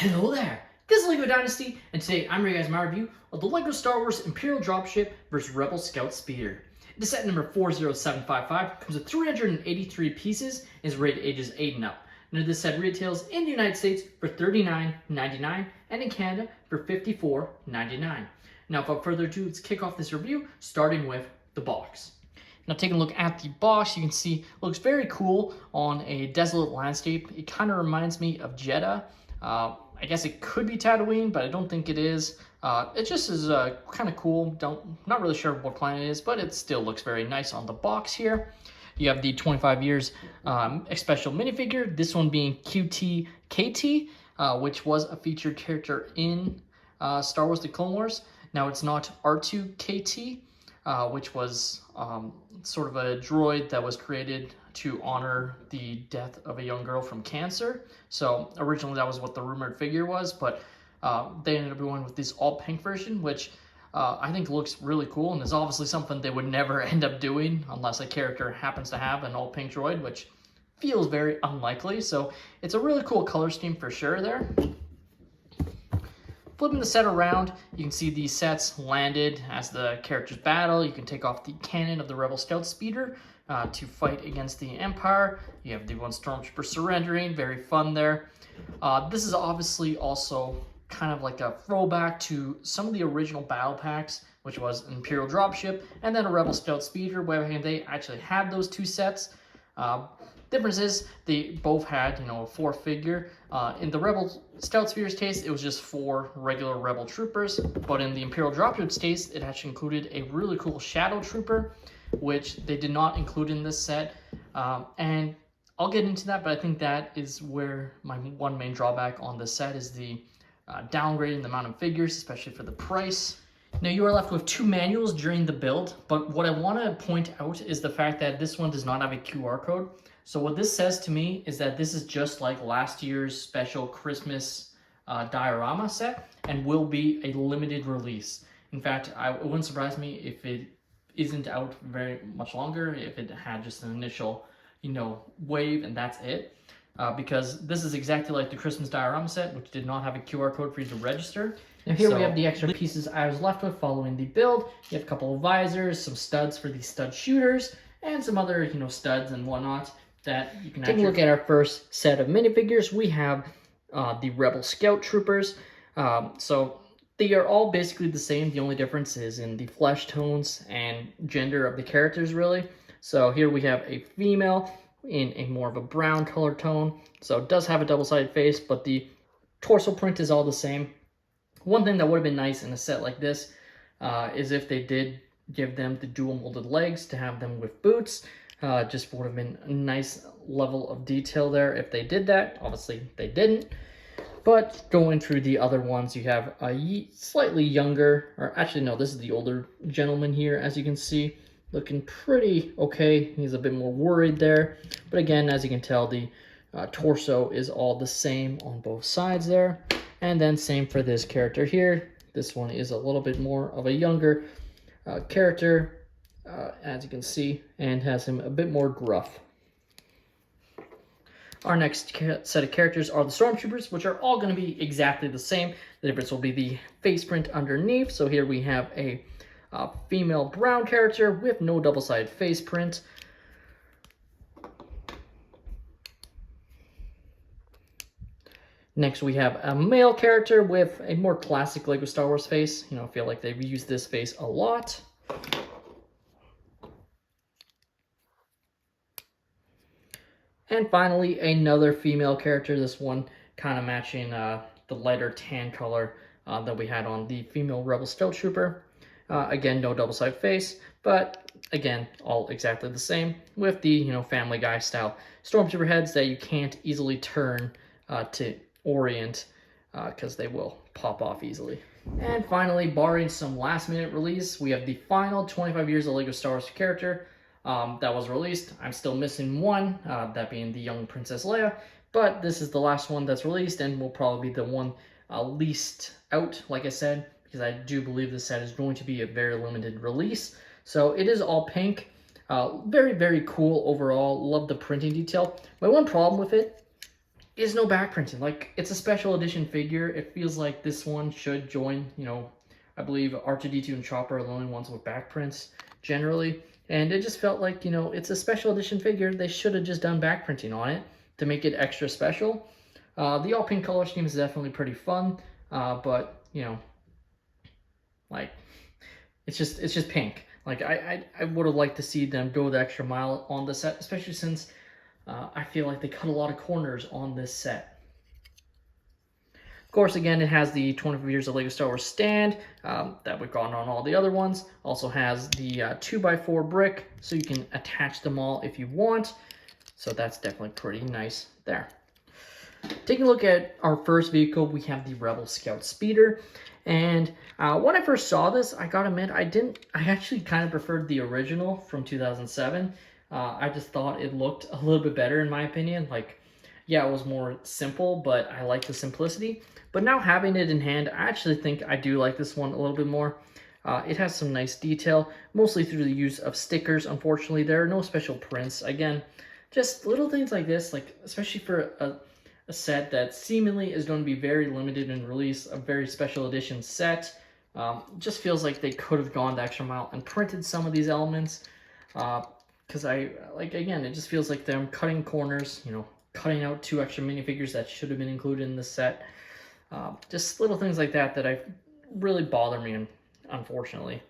Hello there, this is LEGO Dynasty, and today I'm bringing you guys my review of the LEGO Star Wars Imperial Dropship vs Rebel Scout Speeder. It is set number 40755, comes with 383 pieces, and is rated ages 8 and up. Now this set retails in the United States for $39.99 and in Canada for $54.99. Now without further ado, let's kick off this review, starting with the box. Now taking a look at the box, you can see it looks very cool on a desolate landscape. It kind of reminds me of Jeddah. I guess it could be Tatooine, but I don't think it is. It just is kind of cool. Not really sure what planet it is, but it still looks very nice on the box here. You have the 25 years special minifigure, this one being QT KT, which was a featured character in Star Wars The Clone Wars. Now it's not R2 KT, which was sort of a droid that was created to honor the death of a young girl from cancer. So originally that was what the rumored figure was, but they ended up going with this all pink version, which I think looks really cool and is obviously something they would never end up doing unless a character happens to have an all pink droid, which feels very unlikely. So it's a really cool color scheme for sure there. Flipping the set around, you can see these sets landed as the characters battle. You can take off the cannon of the Rebel Scout Speeder to fight against the Empire. You have the one Stormtrooper surrendering, very fun there. This is obviously also kind of like a throwback to some of the original battle packs, which was an Imperial Dropship and then a Rebel Scout Speeder, where they actually had those two sets. Difference is they both had, a 4-figure. In the Rebel Scout Speeder's case, it was just 4 regular Rebel troopers, but in the Imperial Dropship's case, it actually included a really cool Shadow Trooper, which they did not include in this set. And I'll get into that, but I think that is where my one main drawback on this set is the downgrading the amount of figures, especially for the price. Now you are left with 2 manuals during the build, but what I want to point out is the fact that this one does not have a QR code. So what this says to me is that this is just like last year's special Christmas diorama set and will be a limited release. In fact, it wouldn't surprise me if it isn't out very much longer, if it had just an initial, wave and that's it. Because this is exactly like the Christmas diorama set, which did not have a QR code for you to register. Now here we have the extra pieces I was left with following the build. You have a couple of visors, some studs for the stud shooters, and some other, studs and whatnot that you can take a look at our first set of minifigures. We have the Rebel Scout Troopers. So they are all basically the same. The only difference is in the flesh tones and gender of the characters, really. So here we have a female in a more of a brown color tone. So it does have a double-sided face, but the torso print is all the same. One thing that would have been nice in a set like this is if they did give them the dual molded legs to have them with boots. Just would have been a nice level of detail there if they did that. Obviously they didn't. But going through the other ones, you have a slightly younger, or actually no, this is the older gentleman here, as you can see. Looking pretty okay. He's a bit more worried there. But again, as you can tell, the torso is all the same on both sides there. And then same for this character here. This one is a little bit more of a younger character, as you can see, and has him a bit more gruff. Our next set of characters are the Stormtroopers, which are all going to be exactly the same. The difference will be the face print underneath. So here we have a female brown character with no double-sided face print. Next we have a male character with a more classic LEGO Star Wars face. I feel like they've used this face a lot. And finally, another female character, this one kind of matching the lighter tan color that we had on the female Rebel Scout Trooper. Again, no double-sided face, but again, all exactly the same with the, Family Guy style Stormtrooper heads that you can't easily turn to orient because they will pop off easily. And finally, barring some last-minute release, we have the final 25 years of LEGO Star Wars character that was released. I'm still missing one, that being the young Princess Leia, but this is the last one that's released and will probably be the one least out, like I said, because I do believe this set is going to be a very limited release. So it is all pink. Very, very cool overall. Love the printing detail. My one problem with it is no back printing. Like, it's a special edition figure. It feels like this one should join, you know, I believe R2-D2 and Chopper are the only ones with back prints generally. And it just felt like, you know, it's a special edition figure. They should have just done back printing on it to make it extra special. The all pink color scheme is definitely pretty fun, but, you know, like, it's just pink. Like, I would have liked to see them go the extra mile on the set, especially since I feel like they cut a lot of corners on this set. Of course, again, it has the 25 years of LEGO Star Wars stand that we've gotten on all the other ones. Also has the 2x4 brick, so you can attach them all if you want. So that's definitely pretty nice there. Taking a look at our first vehicle, we have the Rebel Scout Speeder. And when I first saw this, I gotta admit, I actually kind of preferred the original from 2007. I just thought it looked a little bit better in my opinion. Like, yeah, it was more simple, but I like the simplicity. But now having it in hand, I actually think I do like this one a little bit more. It has some nice detail, mostly through the use of stickers. Unfortunately, there are no special prints. Again, just little things like this, like especially for a set that seemingly is going to be very limited in release, a very special edition set. Just feels like they could have gone the extra mile and printed some of these elements. Because again, it just feels like them cutting corners, you know, cutting out 2 extra minifigures that should have been included in the set. Just little things like that I really bother me, unfortunately.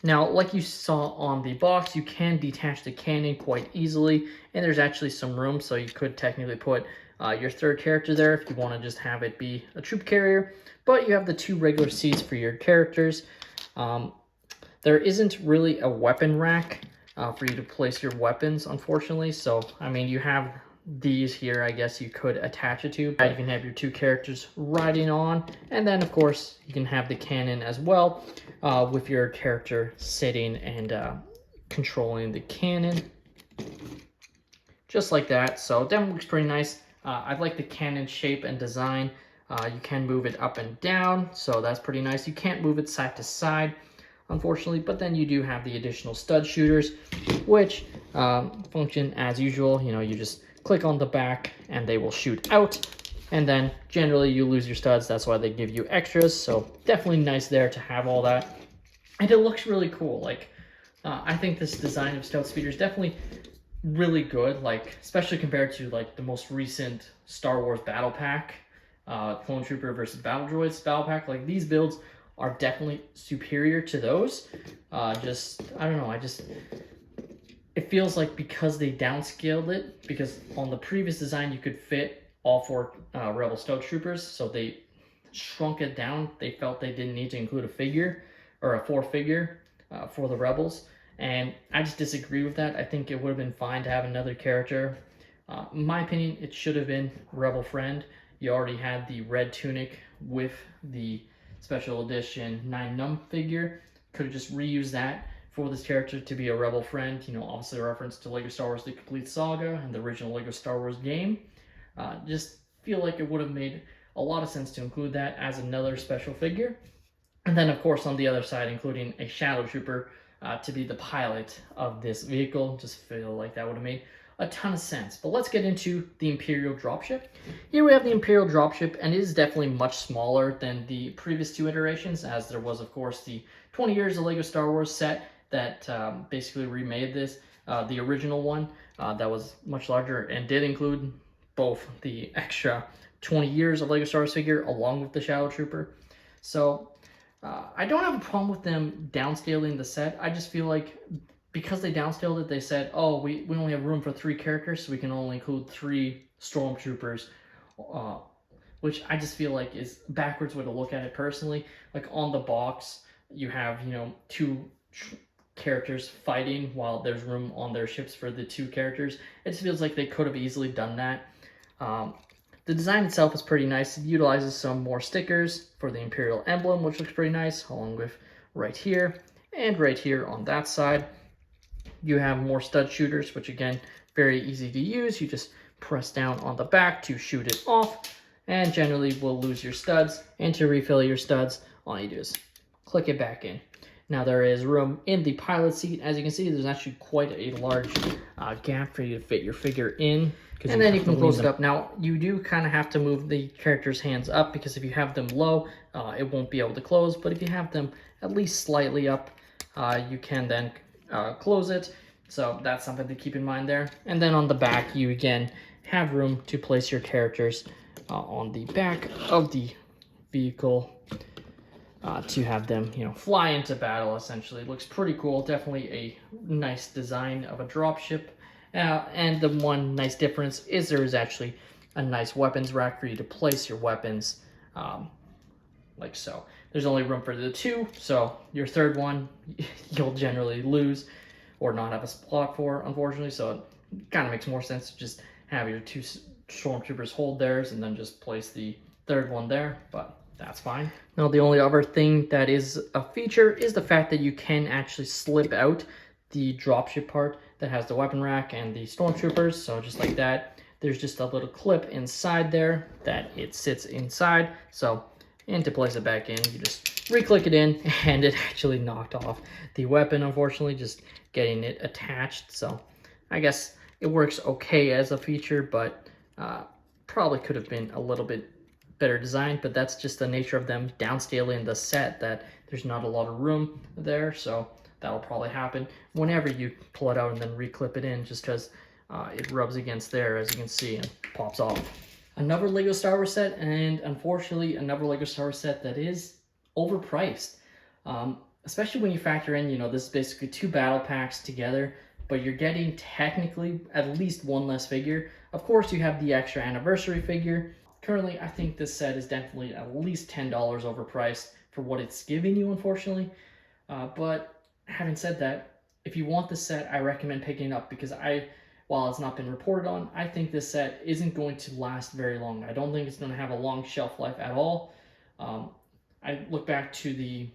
Now, like you saw on the box, you can detach the cannon quite easily, and there's actually some room, so you could technically put your third character there if you want to just have it be a troop carrier, but you have the 2 regular seats for your characters. There isn't really a weapon rack for you to place your weapons, unfortunately, so, I mean, you have these here, I guess you could attach it to. You can have your 2 characters riding on, and then of course you can have the cannon as well, with your character sitting and controlling the cannon, just like that. So that looks pretty nice. I like the cannon shape and design. You can move it up and down, so that's pretty nice. You can't move it side to side, unfortunately, but then you do have the additional stud shooters, which function as usual. You know, you just click on the back and they will shoot out, and then generally you lose your studs. That's why they give you extras, so definitely nice there to have all that. And it looks really cool. Like, I think this design of Scout Speeder is definitely really good, like especially compared to like the most recent Star Wars Battle Pack, Clone Trooper versus Battle Droids Battle Pack. Like, these builds are definitely superior to those. I don't know, it feels like because they downscaled it, because on the previous design you could fit all 4 Rebel Scout Troopers, so they shrunk it down. They felt they didn't need to include a figure, or a 4 figure for the Rebels, and I just disagree with that. I think it would have been fine to have another character. In my opinion, it should have been Rebel Friend. You already had the red tunic with the special edition 9 figure. Could have just reused that for this character to be a Rebel Friend. You know, obviously a reference to LEGO Star Wars The Complete Saga and the original LEGO Star Wars game. Just feel like it would have made a lot of sense to include that as another special figure. And then, of course, on the other side, including a Shadow Trooper to be the pilot of this vehicle. Just feel like that would have made a ton of sense. But let's get into the Imperial Dropship. Here we have the Imperial Dropship, and it is definitely much smaller than the previous 2 iterations, as there was, of course, the 20 years of LEGO Star Wars set that basically remade this. The original one that was much larger and did include both the extra 20 years of LEGO Star Wars figure along with the Shadow Trooper. So I don't have a problem with them downscaling the set. I just feel like because they downscaled it, they said, oh, we only have room for 3 characters, so we can only include 3 Stormtroopers, which I just feel like is backwards way to look at it personally. Like, on the box, you have, you know, 2 characters fighting while there's room on their ships for the 2 characters. It just feels like they could have easily done that. The design itself is pretty nice. It utilizes some more stickers for the Imperial emblem, which looks pretty nice, along with right here and right here on that side. You have more stud shooters, which again, very easy to use. You just press down on the back to shoot it off, and generally will lose your studs. And to refill your studs, all you do is click it back in. Now there is room in the pilot seat. As you can see, there's actually quite a large gap for you to fit your figure in. And then you can close it up. Now, you do kind of have to move the character's hands up, because if you have them low, it won't be able to close. But if you have them at least slightly up, you can then close it. So that's something to keep in mind there. And then on the back, you again have room to place your characters on the back of the vehicle to have them, fly into battle, essentially. It looks pretty cool. Definitely a nice design of a dropship. And the one nice difference is there is actually a nice weapons rack for you to place your weapons, like so. There's only room for the 2, so your third one you'll generally lose or not have a spot for, unfortunately. So it kind of makes more sense to just have your 2 stormtroopers hold theirs and then just place the third one there, but that's fine. Now, the only other thing that is a feature is the fact that you can actually slip out the dropship part that has the weapon rack and the stormtroopers. So just like that, there's just a little clip inside there that it sits inside. So, and to place it back in, you just re-click it in, and it actually knocked off the weapon, unfortunately, just getting it attached. So I guess it works okay as a feature, but probably could have been a little bit better designed. But that's just the nature of them downscaling the set, that there's not a lot of room there. So that'll probably happen whenever you pull it out and then reclip it in, just because it rubs against there, as you can see, and pops off. Another LEGO Star Wars set, and unfortunately another LEGO Star Wars set that is overpriced. Especially when you factor in, this is basically 2 battle packs together, but you're getting technically at least 1 less figure. Of course, you have the extra anniversary figure. Currently, I think this set is definitely at least $10 overpriced for what it's giving you, unfortunately. But having said that, if you want this set, I recommend picking it up, because while it's not been reported on, I think this set isn't going to last very long. I don't think it's going to have a long shelf life at all. I look back to the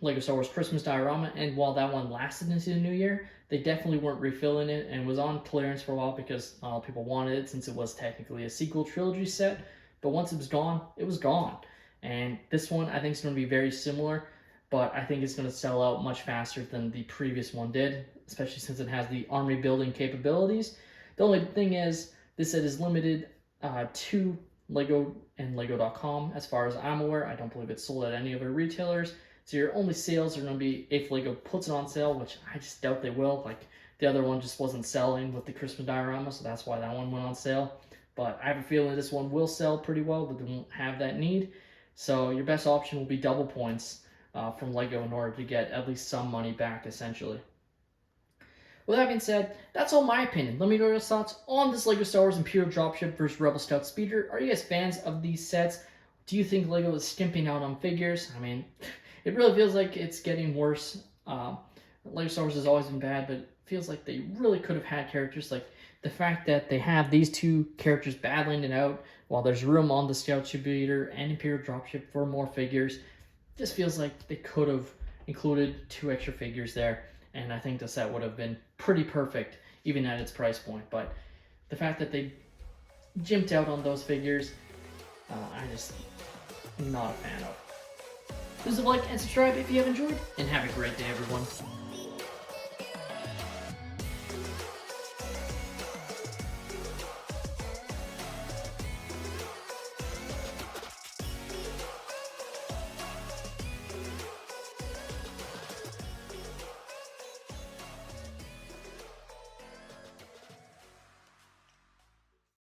LEGO Star Wars Christmas diorama, and while that one lasted into the new year, they definitely weren't refilling it, and was on clearance for a while because not all people wanted it, since it was technically a sequel trilogy set. But once it was gone, it was gone. And this one, I think, is going to be very similar, but I think it's going to sell out much faster than the previous one did, especially since it has the army building capabilities. The only thing is, this set is limited to LEGO and LEGO.com, as far as I'm aware. I don't believe it's sold at any other retailers. So your only sales are going to be if LEGO puts it on sale, which I just doubt they will. Like, the other one just wasn't selling with the Christmas diorama, so that's why that one went on sale. But I have a feeling this one will sell pretty well, but they won't have that need. So your best option will be double points from LEGO in order to get at least some money back, essentially. With that being said, that's all my opinion. Let me know your thoughts on this LEGO Star Wars Imperial Dropship versus Rebel Scout Speeder. Are you guys fans of these sets? Do you think LEGO is skimping out on figures? I mean, it really feels like it's getting worse. LEGO Star Wars has always been bad, but it feels like they really could have had characters. Like, the fact that they have these 2 characters battling it out while there's room on the Scout Speeder and Imperial Dropship for more figures. Just feels like they could have included 2 extra figures there, and I think the set would have been pretty perfect, even at its price point. But the fact that they jimped out on those figures, I just am not a fan of. Please like and subscribe if you have enjoyed, and have a great day, everyone.